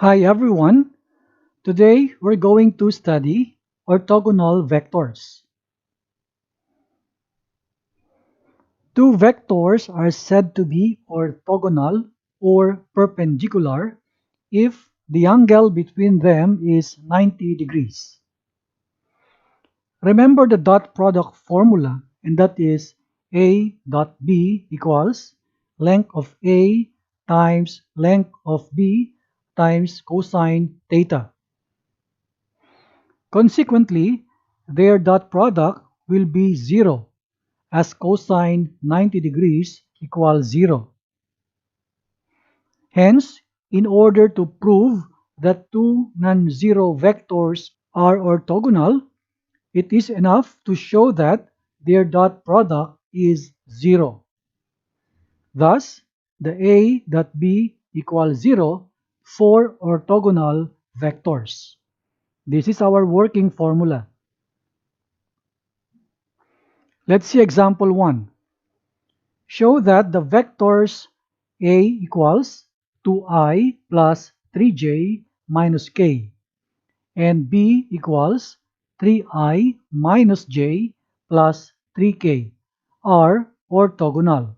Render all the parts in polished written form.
Hi everyone. Today we're going to study orthogonal vectors. Two vectors are said to be orthogonal or perpendicular if the angle between them is 90 degrees. Remember the dot product formula, and that is A dot B equals length of A times length of B times cosine theta. Consequently, their dot product will be 0 as cosine 90 degrees equals 0. Hence, in order to prove that two non-zero vectors are orthogonal, it is enough to show that their dot product is 0. Thus, the A dot B equals 0 for orthogonal vectors. This is our working formula. Let's see example 1. Show that the vectors A equals 2i plus 3j minus k and B equals 3i minus j plus 3k are orthogonal.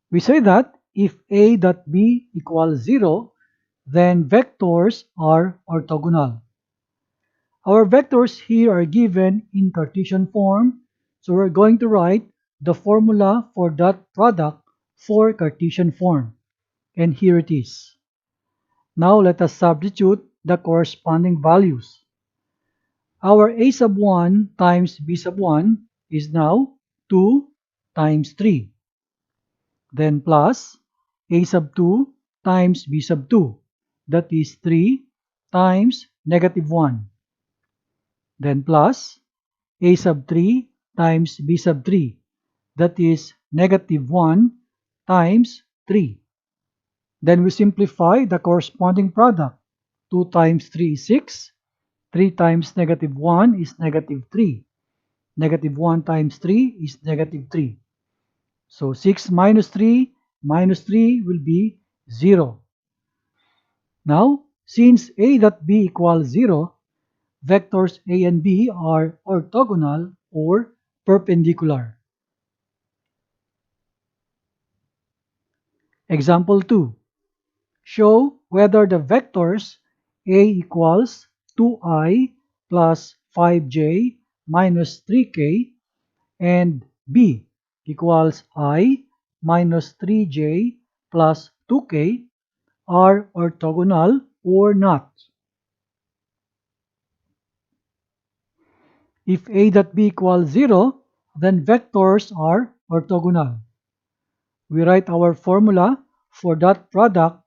We say that if A dot B equals 0, then vectors are orthogonal. Our vectors here are given in Cartesian form, so we're going to write the formula for dot product for Cartesian form. And here it is. Now let us substitute the corresponding values. Our A sub 1 times B sub 1 is now 2 times 3. Then plus A sub 2 times B sub 2, that is 3 times negative 1. Then plus A sub 3 times B sub 3, that is negative 1 times 3. Then we simplify the corresponding product. 2 times 3 is 6. 3 times negative 1 is negative 3. Negative 1 times 3 is negative 3. So 6 minus 3 will be 0. Now, since A dot B equals 0, vectors A and B are orthogonal or perpendicular. Example 2. Show whether the vectors A equals 2i plus 5j minus 3k and B equals I minus 3j plus 2k are orthogonal or not. If A dot B equals 0, then vectors are orthogonal. We write our formula for dot product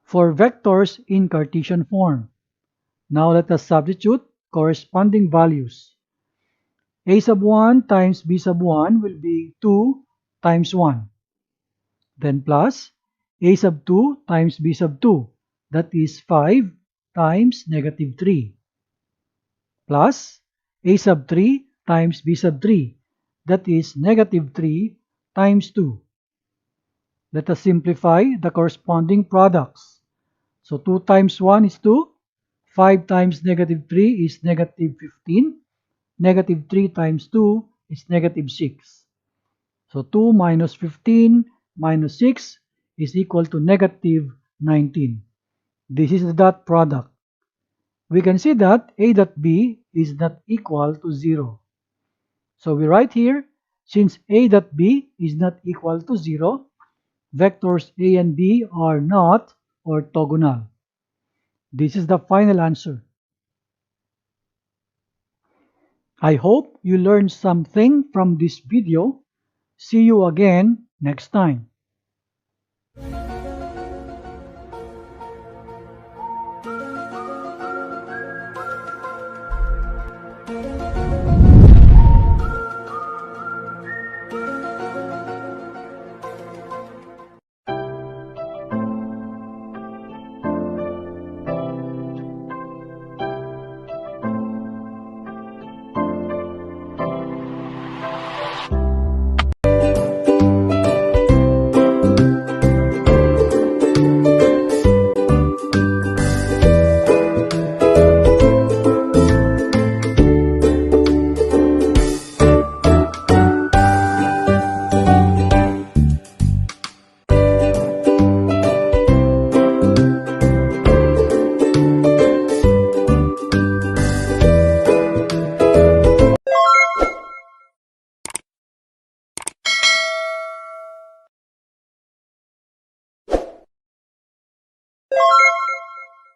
for vectors in Cartesian form. Now let us substitute corresponding values. A sub 1 times B sub 1 will be 2 times 1. Then plus A sub 2 times B sub 2, that is 5 times negative 3. Plus A sub 3 times B sub 3, that is negative 3 times 2. Let us simplify the corresponding products. So 2 times 1 is 2. 5 times negative 3 is negative 15. Negative 3 times 2 is negative 6. So 2 minus 15 minus 6 is equal to negative 19. This is the dot product. We can see that A dot B is not equal to 0. So we write here, since A dot B is not equal to 0, vectors A and B are not orthogonal. This is the final answer. I hope you learned something from this video. See you again next time.